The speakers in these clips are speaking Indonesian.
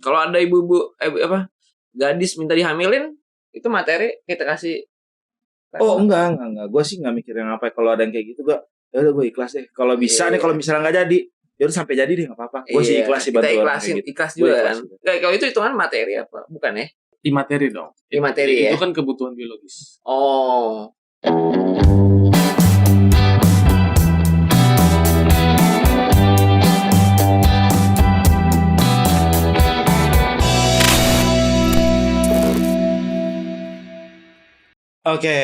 Kalau ada ibu-ibu gadis minta dihamilin, itu materi kita kasih. Oh enggak. Gue sih nggak mikirin apa. Kalau ada yang kayak gitu gue, ya udah gue ikhlas deh. Kalau bisa nih, kalau misalnya nggak jadi, ya udah sampai jadi deh nggak apa-apa. Gue sih ikhlas sih kita bantu orang ikhlasin, kayak gitu. ikhlas Gua juga ikhlas kan. juga. Kalau itu hitungan materi apa? Bukan ya? Imateri dong. Imateri Itu ya? kan kebutuhan biologis. Oh. Oke.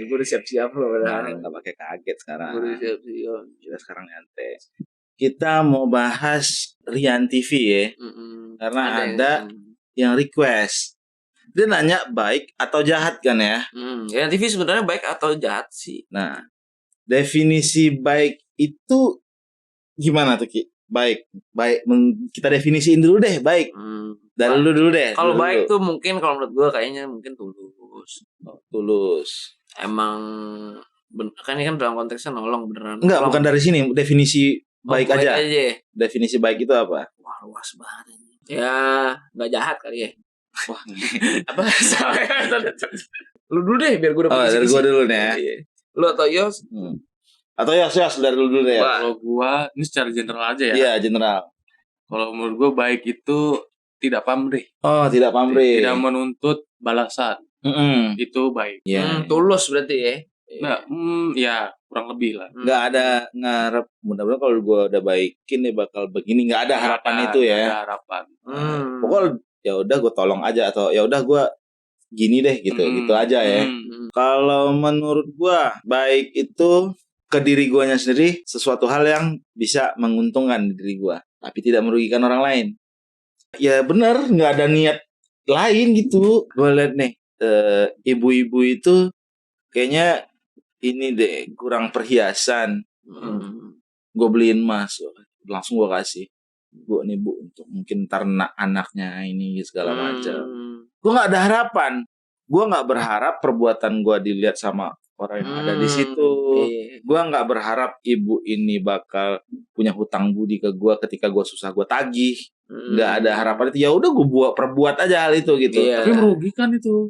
Gue udah siap-siap loh. Nggak pakai kaget sekarang. Gue udah siap-siap. Kita sekarang nyantai. Kita mau bahas Rian TV ya. Karena ada yang request. Dia nanya baik atau jahat kan ya? Rian TV sebenarnya baik atau jahat sih? Nah, definisi baik itu gimana tuh Ki? Baik. Kita definisiin dulu deh baik. Dari lu dulu deh. Kalau baik tuh mungkin kalau menurut gue kayaknya mungkin tulus. Tulus. Emang kan ini kan dalam konteksnya nolong beneran. Enggak, bukan dari sini. Definisi baik aja. Definisi baik itu apa? Wah, luas banget. Ya, nggak jahat kali ya. Wah, apa? Lu dulu deh biar gue dapat. Dari gue dulu nih ya. Lu atau Yos? Atau Yos dari lu dulu ya. Kalau gue ini secara general aja ya. Iya, general. Kalau menurut gue baik itu tidak pamrih. Oh, tidak pamrih. Tidak menuntut balasan. Itu baik. Tulus berarti ya. Nah, ya kurang lebih lah. Nggak ada ngarep. Mudah-mudahan kalau gue udah baikin nih bakal begini. Nggak ada harapan itu ya. Nggak ada harapan. Pokoknya ya udah gue tolong aja atau ya udah gue gini deh gitu aja ya. Kalau menurut gue baik itu ke diri guanya sendiri sesuatu hal yang bisa menguntungkan diri gue, tapi tidak merugikan orang lain. Ya benar, nggak ada niat lain gitu. Gue liat nih ibu-ibu itu kayaknya ini deh kurang perhiasan. Gue beliin emas, langsung gue kasih. Bu nih bu untuk mungkin ternak anaknya ini segala macam. Gue nggak ada harapan. Gue nggak berharap perbuatan gue dilihat sama orang yang ada di situ. Gue nggak berharap ibu ini bakal punya hutang budi ke gue ketika gue susah gue tagih. Nggak ada harapan itu. Ya udah gue perbuat aja hal itu gitu. Tapi merugikan itu.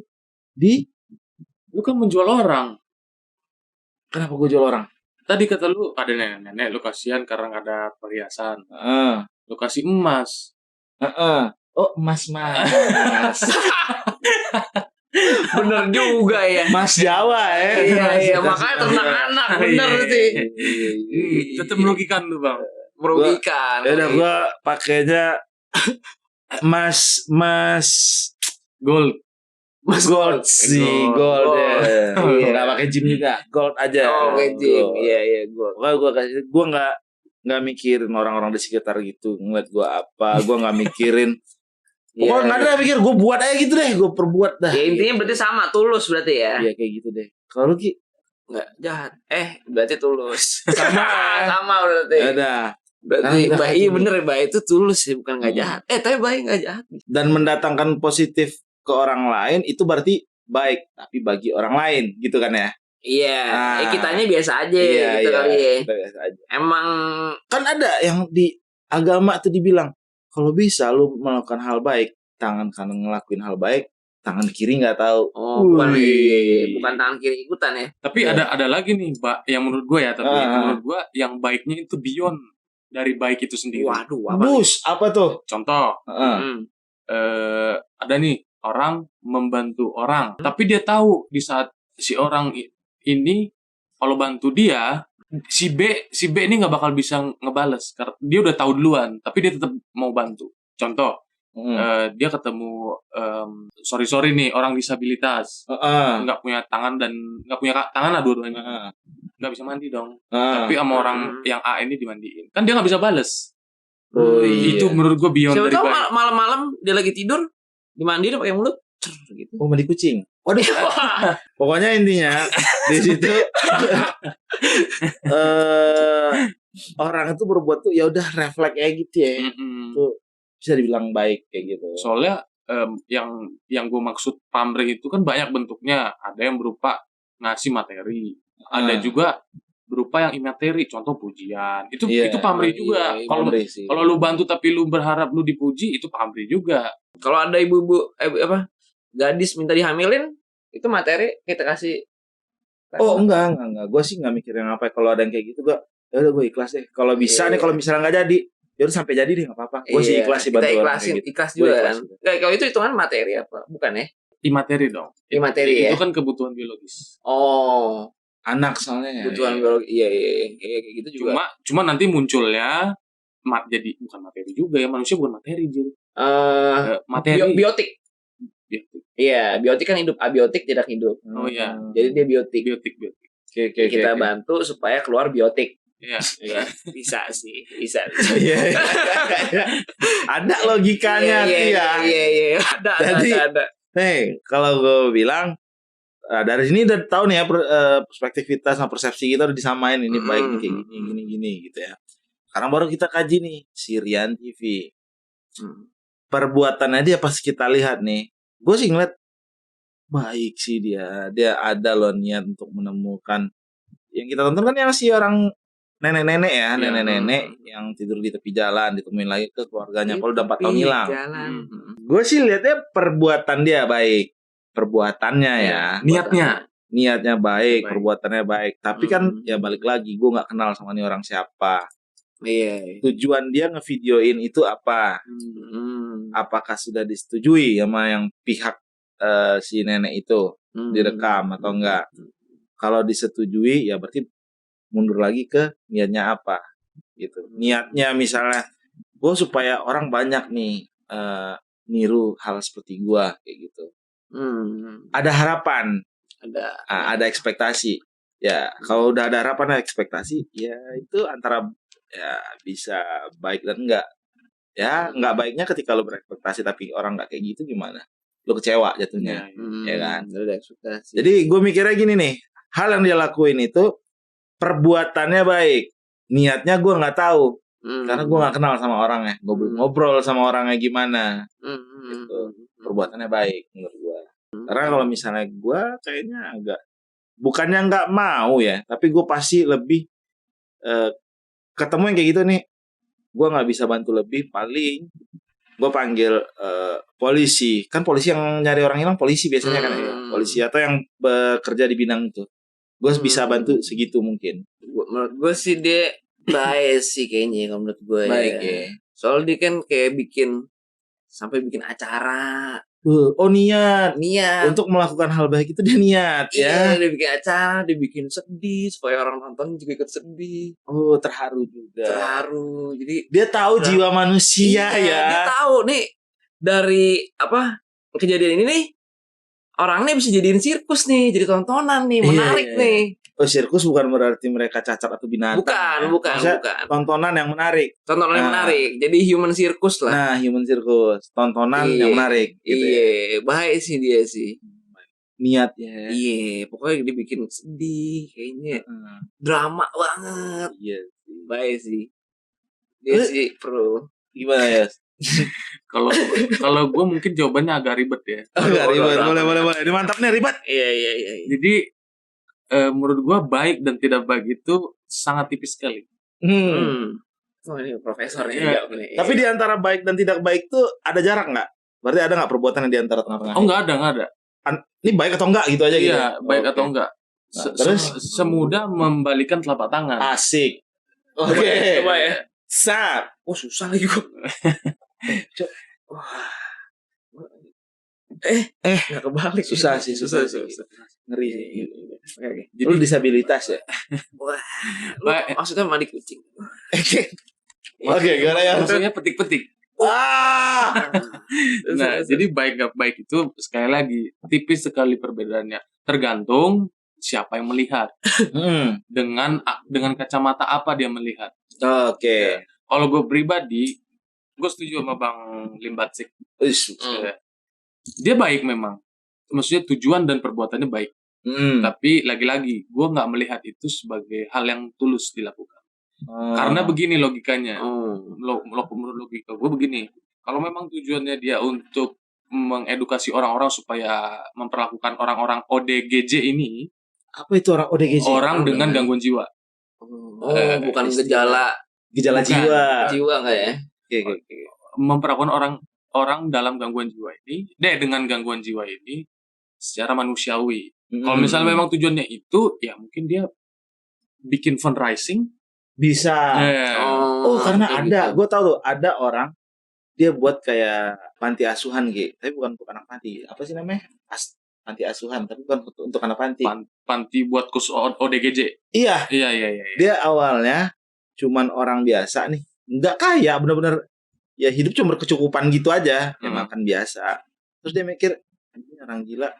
Lu kan menjual orang. Kenapa gue jual orang? Tadi kata lu ada nenek-nenek, lu kasihan karena nggak ada perhiasan. Lu kasih emas. Oh emas. Bener juga ya. Mas Jawa ya. Iya makanya ternak anak bener sih. Tetap merugikan lu bang. Merugikan. Ya udah gue pakainya Mas Gold. Mas gold sih, gold ya. Nggak pakai gym juga, gold aja. Oh, pakai gym, iya gold. Pokoknya gue nggak mikirin orang-orang di sekitar gitu ngeliat gue apa, gue nggak mikirin. Pokoknya nggak ada mikir, gue buat aja gitu deh, gue perbuat dah. Ya intinya berarti sama, tulus berarti ya. Iya kayak gitu deh. Kalau Ki nggak jahat, berarti tulus. Sama berarti. Ada. Berarti baik bener ya, baik itu tulus sih, bukan nggak jahat. Tapi baik nggak jahat. Dan mendatangkan positif ke orang lain itu berarti baik, tapi bagi orang lain gitu kan ya. Iya, kitanya biasa aja gitu kali ya. Kita biasa aja. Emang kan ada yang di agama tuh dibilang kalau bisa lu melakukan hal baik, tangan kanan ngelakuin hal baik, tangan kiri nggak tahu. Bukan tangan kiri ikutan ya. Tapi ada lagi nih, Mbak, yang menurut gue ya, tapi menurut gue yang baiknya itu beyond dari baik itu sendiri. Waduh, apa? Apa tuh? Contoh, ada nih orang membantu orang, tapi dia tahu di saat si orang ini kalau bantu dia, si B ini nggak bakal bisa ngebales karena dia udah tahu duluan, tapi dia tetap mau bantu. Contoh, dia ketemu sorry nih orang disabilitas, nggak punya tangan dan nggak punya tangan lah dua-duanya, nggak bisa mandi dong, tapi sama orang yang A ini dimandiin, kan dia nggak bisa bales. Itu menurut gue beyond dari baik. Siapa tahu malam-malam dia lagi tidur dimandiin pakai mulut gitu. Oh, mandi kucing. Waduh. Pokoknya intinya di situ orang itu berbuat tuh ya udah refleks kayak gitu ya. Itu bisa dibilang baik kayak gitu. Soalnya yang gue maksud pamrih itu kan banyak bentuknya. Ada yang berupa ngasih materi, ada juga berupa yang imateri, contoh pujian. Itu pamrih juga. iya, Kalau lu bantu tapi lu berharap lu dipuji, itu pamrih juga. Kalau ada ibu-ibu gadis minta dihamilin, itu materi kita kasih. Oh enggak. Gue sih nggak mikirin apa. Kalau ada yang kayak gitu, gue ya udah gue ikhlas deh. Kalau bisa nih, kalau misalnya nggak jadi, ya udah sampai jadi deh nggak apa-apa. Gue sih ikhlas sih bantu orang kayak gitu. Ikhlas juga kan. Kalau itu hitungan materi apa? Bukan ya? Imateri dong. Imateri ya. Itu kan kebutuhan biologis. Oh, anak soalnya ya. kebutuhan biologi. Iya kayak gitu juga. Cuma nanti munculnya jadi bukan materi juga ya, manusia bukan materi jadi. Materi. Biotik. Iya, biotik kan hidup, abiotik tidak hidup. Oh iya. Jadi dia biotik. Oke, kita bantu supaya keluar biotik. Iya. Bisa sih, bisa. Iya. Ada logikanya ya. Iya. Ada. Nih, kalau gue bilang dari sini udah tahu nih ya perspektif kita sama persepsi kita udah disamain ini baik nih kayak gini gitu ya. Sekarang baru kita kaji nih Sirian TV. Perbuatannya dia pas kita lihat nih, gue sih ngeliat baik sih dia ada loh niat untuk menemukan. Yang kita tonton kan yang si orang nenek-nenek ya, nenek-nenek yang tidur di tepi jalan, ditemuin lagi ke keluarganya kalau udah 4 tahun hilang. Gue sih lihatnya perbuatan dia baik, perbuatannya ya, niatnya baik, perbuatannya baik. Tapi kan ya balik lagi, gue nggak kenal sama nih orang siapa. Iya. Tujuan dia ngevideoin itu apa? Apakah sudah disetujui sama yang pihak si nenek itu direkam atau enggak? Kalau disetujui ya berarti mundur lagi ke niatnya apa gitu. Niatnya misalnya gue supaya orang banyak nih niru hal seperti gue kayak gitu. Ada harapan, ada ekspektasi. Ya kalau udah ada harapan ada ekspektasi, ya itu antara ya bisa baik dan enggak. Ya enggak baiknya ketika lo berekspektasi tapi orang enggak kayak gitu gimana? Lo kecewa jatuhnya, ya kan? Ada ekspektasi. Jadi gue mikirnya gini nih, hal yang dia lakuin itu perbuatannya baik, niatnya gue nggak tahu, karena gue nggak kenal sama orangnya, gue belum ngobrol sama orangnya gimana, gitu. Perbuatannya baik menurut gue. Karena kalau misalnya gue kayaknya agak, bukannya nggak mau ya, tapi gue pasti lebih ketemu yang kayak gitu nih, gue nggak bisa bantu lebih, paling gue panggil polisi, kan polisi yang nyari orang hilang polisi biasanya kan ya, polisi atau yang bekerja di bidang itu. Gue bisa bantu segitu mungkin. Menurut gue sih dia baik sih kayaknya kalau menurut gue. Baik ya. Soalnya dia kan kayak sampai bikin acara. Niat. Untuk melakukan hal baik itu dia niat ya. Dia bikin acara, dia bikin sedih supaya orang nonton juga ikut sedih. Terharu juga. Jadi dia tahu jiwa manusia ya. Dia tahu nih dari kejadian ini nih. Orangnya bisa jadiin sirkus nih, jadi tontonan nih, menarik nih. Sirkus bukan berarti mereka cacat atau binatang. Bukan. Tontonan yang menarik. Jadi human circus lah. Nah, human circus, tontonan yang menarik. Gitu baik sih dia sih. Niatnya. Pokoknya dibikin sedih, kayaknya drama banget. Baik sih. Dia sih pro. Gimana ya? Kalau gue mungkin jawabannya agak ribet ya. Agak ribet, boleh. Ini mantap nih ribet. Iya. Jadi menurut gue baik dan tidak baik itu sangat tipis sekali. Ini profesornya. Tapi di antara baik dan tidak baik tuh ada jarak nggak? Berarti ada nggak perbuatan yang di antara tengah-tengah? Oh nggak ada. Ini baik atau enggak gitu aja gitu? Iya, baik atau enggak. Terus semudah membalikan telapak tangan. Asik. Oke. Coba ya. Sap. Susah lagi gue. Nggak kebalik. Susah sih. Ngeri sih. Jadi lu disabilitas ya? Maksudnya mandi kucing. Oke, gimana ya? Maksudnya petik-petik. Nah, jadi baik nggak baik itu sekali lagi tipis sekali perbedaannya. Tergantung siapa yang melihat. Dengan kacamata apa dia melihat. Oke. Kalau gue pribadi, gue setuju sama Bang Limbatsik. Dia baik memang. Maksudnya tujuan dan perbuatannya baik. Tapi lagi-lagi, gue nggak melihat itu sebagai hal yang tulus dilakukan. Karena begini logikanya. Menurut logika gue begini. Kalau memang tujuannya dia untuk mengedukasi orang-orang supaya memperlakukan orang-orang ODGJ ini. Apa itu orang ODGJ? Orang dengan gangguan jiwa. Bukan istilah. gejala Gejala Bukan. jiwa. enggak ya? Oke. Memperlakukan orang dalam gangguan jiwa ini, dengan gangguan jiwa ini secara manusiawi. Kalau misalnya memang tujuannya itu, ya mungkin dia bikin fundraising. bisa. Karena kayak ada, gitu. gue tahu tuh ada orang dia buat kayak panti asuhan gitu, tapi bukan untuk anak panti. Apa sih namanya? Panti asuhan, tapi bukan untuk anak panti. Panti buat khusus ODGJ. Iya. Dia awalnya cuman orang biasa nih, nggak kaya, bener-bener ya hidup cuma berkecukupan gitu aja, ya makan biasa. Terus dia mikir, ini orang gila.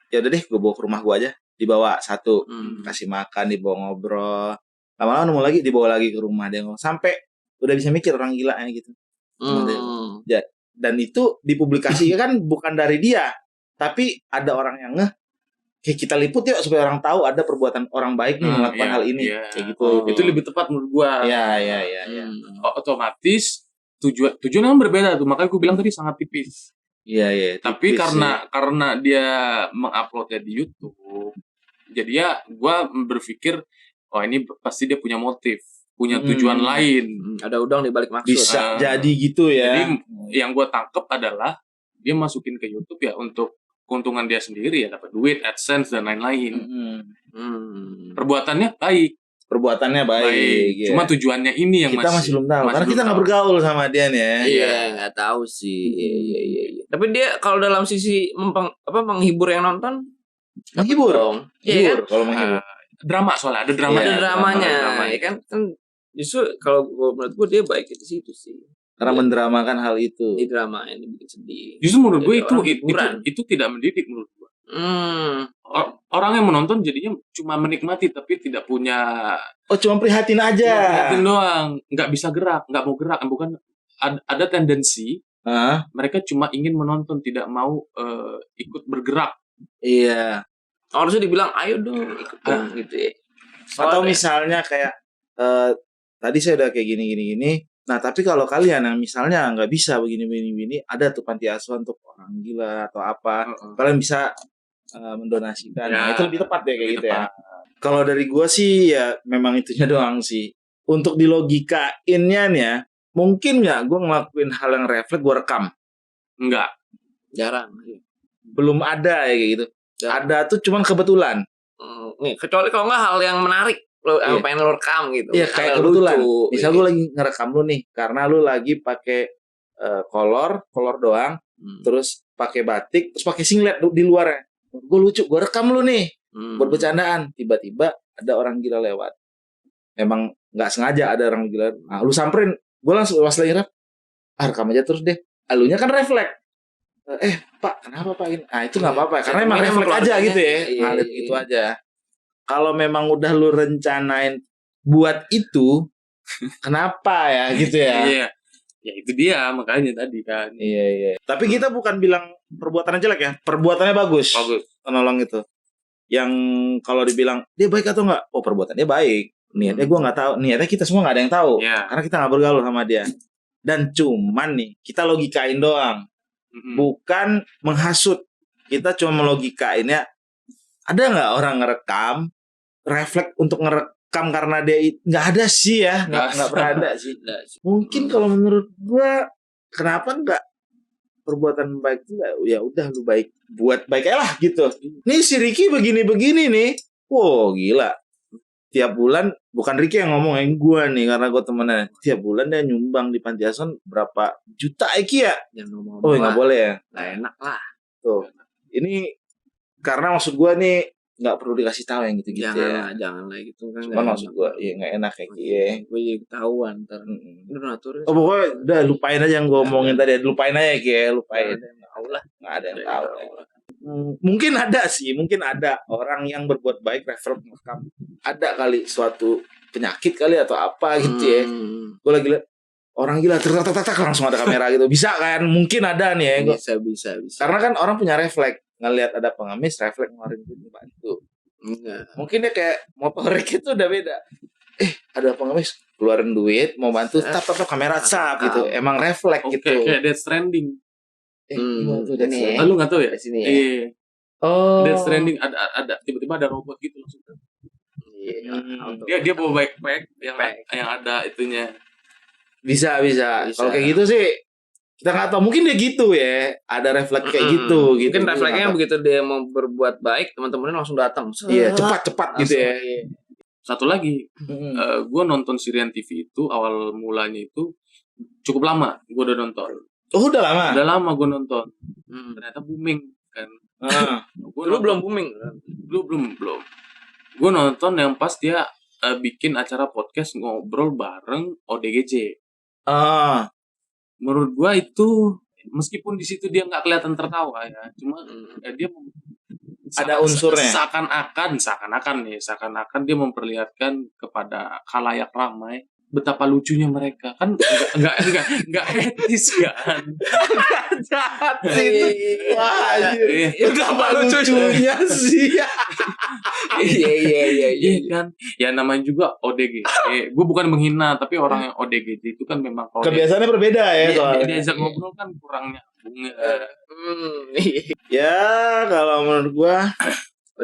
Ya udah deh, gue bawa ke rumah gue aja. Dibawa satu, kasih makan, dibawa ngobrol. Lama-lama nemu lagi, dibawa lagi ke rumah dia ngomong. Sampai udah bisa mikir orang gila gitu. Dan itu dipublikasikan kan bukan dari dia, tapi ada orang yang kayak kita liput yuk supaya orang tahu ada perbuatan orang baik nih melakukan hal ini. Kayak gitu. Itu lebih tepat menurut gua. Iya. Otomatis tujuan yang berbeda tuh, makanya gue bilang tadi sangat tipis. Iya. Tapi karena dia menguploadnya di YouTube, jadi ya gue berpikir, ini pasti dia punya motif, punya tujuan lain. Ada udang di balik maksud. Bisa jadi gitu ya. Jadi yang gue tangkep adalah dia masukin ke YouTube ya untuk keuntungan dia sendiri, ya dapat duit, AdSense dan lain-lain. Perbuatannya baik. Ya. Cuma tujuannya ini yang kita masih belum tahu, karena kita nggak bergaul sama dia nih ya. Iya, nggak tahu sih. Iya. Tapi dia kalau dalam sisi menghibur yang nonton, menghibur. Iya kan? Kalau menghibur. Drama soalnya ada drama. Ada dramanya. Ya kan justru kalau menurut gue dia baik di situ sih. Karena mendramakan hal itu. Di drama ini bikin sedih. Justru menurut gue itu tidak mendidik menurut gue. Orang yang menonton jadinya cuma menikmati tapi tidak punya. Cuma prihatin aja. Prihatin doang, nggak bisa gerak, nggak mau gerak, bukan ada tendensi. Mereka cuma ingin menonton, tidak mau ikut bergerak. Iya. Harusnya dibilang ayo dong ikut dong gitu ya. Atau misalnya kayak tadi saya udah kayak gini. Nah tapi kalau kalian yang misalnya nggak bisa begini, ada tuh panti asuhan untuk orang gila atau apa, kalian bisa mendonasikan. Nah, itu lebih tepat ya kayak gitu ya. Kalau dari gue sih ya memang itunya doang sih. Untuk di logikainnya nih ya, mungkin nggak gue ngelakuin hal yang refleks gue rekam? Enggak. Jarang. Belum ada ya kayak gitu. Ada tuh cuman kebetulan. Nih, kecuali kalau nggak hal yang menarik lo pengen lo rekam gitu. Iya kayak kebetulan. Misal gue lagi ngerekam lu nih karena lu lagi pakai kolor doang, terus pakai batik, terus pakai singlet di luarnya. Gue lucu, gue rekam lu nih buat bercandaan. Tiba-tiba ada orang gila lewat. Emang nggak sengaja ada orang gila. Nah, lu samperin, gue langsung pas lagi rekam aja terus deh. Alunya kan refleks. Pak, kenapa Pak ini? Itu nggak apa-apa, karena emang refleks aja gitu ya. Ngalir gitu aja. Kalau memang udah lu rencanain buat itu, kenapa ya gitu ya? Iya. Ya itu dia makanya tadi kan. Iya. Tapi kita bukan bilang perbuatannya jelek ya, perbuatannya bagus. Penolong itu. Yang kalau dibilang dia baik atau enggak? Perbuatannya baik. Niatnya gue nggak tahu. Niatnya kita semua nggak ada yang tahu. Karena kita nggak bergaul sama dia. Dan cuman nih kita logikain doang, bukan menghasut. Kita cuma melogikainnya. Ada nggak orang ngerekam, refleks untuk ngerekam karena dia nggak ada sih ya, nggak pernah ada sih. Mungkin kalau menurut gua kenapa nggak perbuatan baik itu ya udah lu buat baik lah gitu. Nih si Ricky begini nih, wow gila. Tiap bulan bukan Ricky yang ngomong, yang gua nih karena gua temennya. Tiap bulan dia nyumbang di panti asuhan berapa juta Eki ya? Nggak boleh ya? Nggak enak lah. Tuh ini karena maksud gua nih nggak perlu dikasih tahu yang gitu-gitu jangan lah gitu kan. Cuman maksud gue ya nggak enak kayak gitu. Gue jadi ketahuan ntar. Pokoknya udah lupain aja yang gue omongin tadi. Lupain aja lupain. Nggak ada yang tahu. Mungkin ada orang yang berbuat baik refleks rekam. Ada kali suatu penyakit kali atau apa gitu ya. Gue lagi liat orang gila tak langsung ada kamera gitu. Bisa kan? Mungkin ada nih ya. Bisa. Karena kan orang punya refleks. Ngelihat ada pengemis, refleks ngeluarin duit bantu. Mungkin dia kayak mau power itu udah beda. Ada pengemis keluarin duit mau bantu, tap kamera cap gitu. Emang refleks gitu. Kayak Death Stranding. Lu nggak tahu ya? Sini ya. Death Stranding ada tiba-tiba ada robot gitu langsung. Dia bawa backpack yang ada itunya. Bisa. Kalau kayak gitu sih kita nggak tahu, mungkin dia gitu ya, ada refleks kayak gitu. Mungkin refleksnya begitu dia mau berbuat baik, teman-temannya langsung datang. Iya, cepat gitu ya. Satu lagi, gue nonton Sirian TV itu awal mulanya itu cukup lama. Gue udah nonton. Oh, udah lama. Udah lama gue nonton. Ternyata booming kan. Dulu belum booming. Belum. Gue nonton yang pas dia bikin acara podcast ngobrol bareng ODGJ. Menurut gua itu meskipun di situ dia nggak kelihatan tertawa ya, cuma dia ada unsurnya. Seakan-akan dia memperlihatkan kepada khalayak ramai betapa lucunya mereka. Kan enggak etis kan. Jahat sih. Wah, Betapa lucunya sih. Iya kan. Ya namanya juga ODGJ. Gue bukan menghina, tapi orang yang ODGJ itu kan memang kebiasaannya berbeda ya. Diajak ngobrol kan kurang nyambung. Ya kalau menurut gua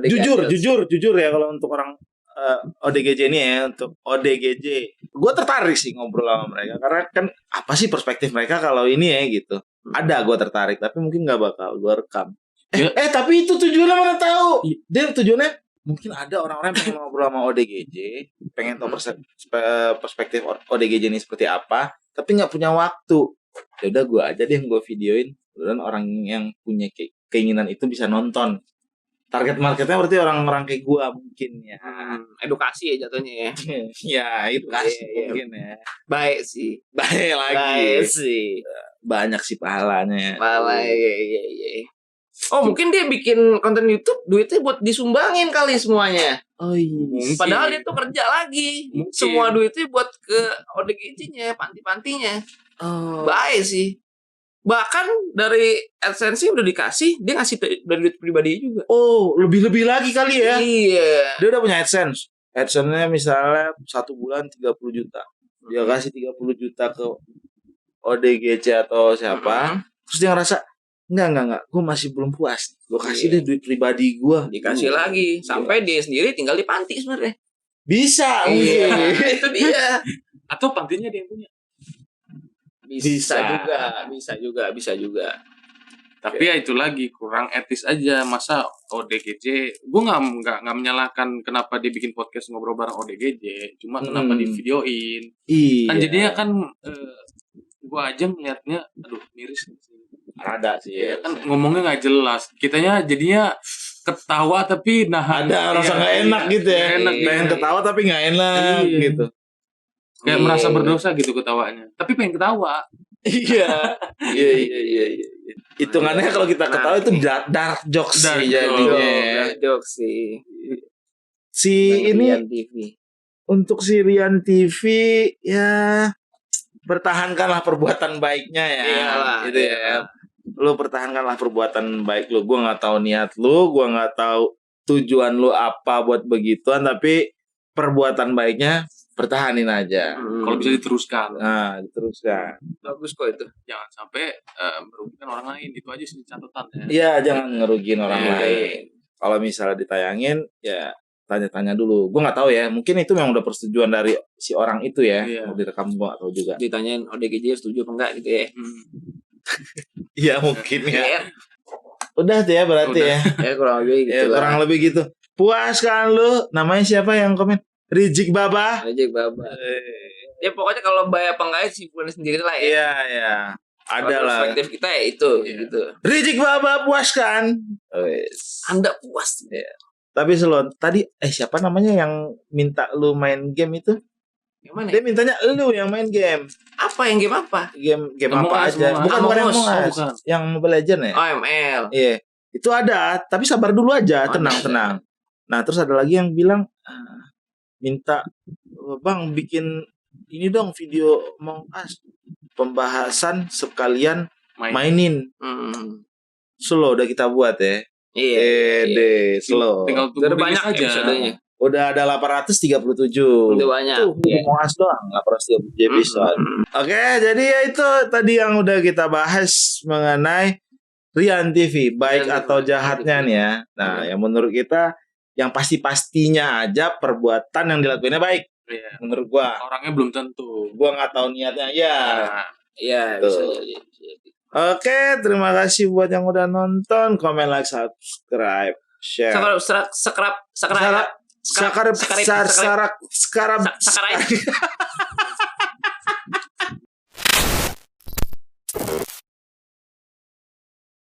jujur ya, kalau untuk orang ODGJ ini ya, untuk ODGJ gue tertarik sih ngobrol sama mereka, karena kan apa sih perspektif mereka kalau ini ya gitu. Ada gue tertarik, tapi mungkin nggak bakal gue rekam. Tapi itu tujuannya mana tahu. Dia tujuannya mungkin ada orang-orang yang pengen ngobrol sama ODGJ, pengen tahu perspektif ODGJ ini seperti apa, tapi nggak punya waktu. Ya udah gue aja deh yang gue videoin, dan orang yang punya keinginan itu bisa nonton. Target marketnya berarti orang-orang kayak gua mungkin ya. Edukasi ya jatuhnya ya. Ya, edukasi mungkin ya. Baik sih. Baik sih. Banyak sih pahalanya. Iya. Oh, mungkin dia bikin konten YouTube duitnya buat disumbangin kali semuanya. Oh iya. Padahal dia tuh kerja lagi. Mungkin. Semua duitnya buat ke ODGJ-nya, panti-pantinya. Baik sih. Bahkan dari AdSense udah dikasih, dia ngasih dari duit pribadi juga. Oh, lebih-lebih lagi kali ya. Iya. Dia udah punya AdSense. AdSense-nya misalnya 1 bulan 30 juta. Dia kasih 30 juta ke ODGJ atau siapa. Terus dia ngerasa, enggak, gue masih belum puas. Gue kasih deh duit pribadi gue. Dikasih lagi. Sampai dia sendiri tinggal di panti sebenarnya. Bisa. Itu dia. Atau pantinya dia yang punya. Bisa juga. Tapi ya itu lagi kurang etis aja. Masa ODGJ, gue nggak menyalahkan kenapa dia bikin podcast ngobrol bareng ODGJ, cuma kenapa di videoin. Kan jadinya kan gue aja ngeliatnya aduh miris. Ada sih ya. Kan ngomongnya nggak jelas, kitanya jadinya ketawa tapi ada rasa nggak enak gitu ya. Pengen ketawa tapi nggak enak gitu. Kayak merasa berdosa gitu ketawanya. Tapi pengen ketawa. Iya. Hitungannya kalau kita ketawa itu dark jokes sih jadinya. Dark jokes sih. Ini TV. Untuk Sirian TV ya pertahankanlah perbuatan baiknya ya. Iyalah, gitu ya. Lu pertahankanlah perbuatan baik lu. Gua enggak tahu niat lu, gua enggak tahu tujuan lu apa buat begituan, tapi perbuatan baiknya pertahanin aja. Kalau bisa diteruskan. Nah, diteruskan. Bagus kok itu. Jangan sampai merugikan orang lain. Itu aja sih catatan ya. Iya, jangan ngerugiin orang lain. Kalau misalnya ditayangin, ya tanya-tanya dulu. Gue nggak tahu ya. Mungkin itu memang udah persetujuan dari si orang itu ya. Mau direkam gue atau juga. Ditanyain ODGJ setuju apa enggak gitu ya. Iya mungkin ya. Udah tuh ya berarti ya. Kurang lebih gitu. Kurang lebih gitu. Puas kan lu? Namanya siapa yang komen? Rijik Baba. Ya pokoknya kalau bayar apa enggak sih punya sendiri lah ya. Iya. Ada lah. Perspektif kita ya itu gitu. Rijik Baba puas kan? Anda puas. Ya. Tapi Selon, tadi siapa namanya yang minta lu main game itu? Yang mana? Dia mintanya lu yang main game. Apa yang game apa? Game apa aja? Bukan yang Among Us. Yang Mobile Legends ya? Oh, ML. Iya. Itu ada, tapi sabar dulu aja, tenang. Nah, terus ada lagi yang bilang minta Bang bikin ini dong video Among Us pembahasan sekalian mainin. Slow udah kita buat ya. Iya. Slow. Tinggal tunggu banyak aja. Episodenya. Udah ada 837. Udah banyak. Tuh Among Us doang 837 episode. Oke, jadi ya itu tadi yang udah kita bahas mengenai Rian TV, baik atau jahatnya nih ya. Nah, yang menurut kita yang pasti-pastinya aja perbuatan yang dilakuinnya baik. Iya. Menurut gua. Orangnya belum tentu. Gua nggak tahu niatnya. Ya. Iya, Tuh. bisa jadi. Oke, terima kasih buat yang udah nonton, komen, like, subscribe, share. Sekarang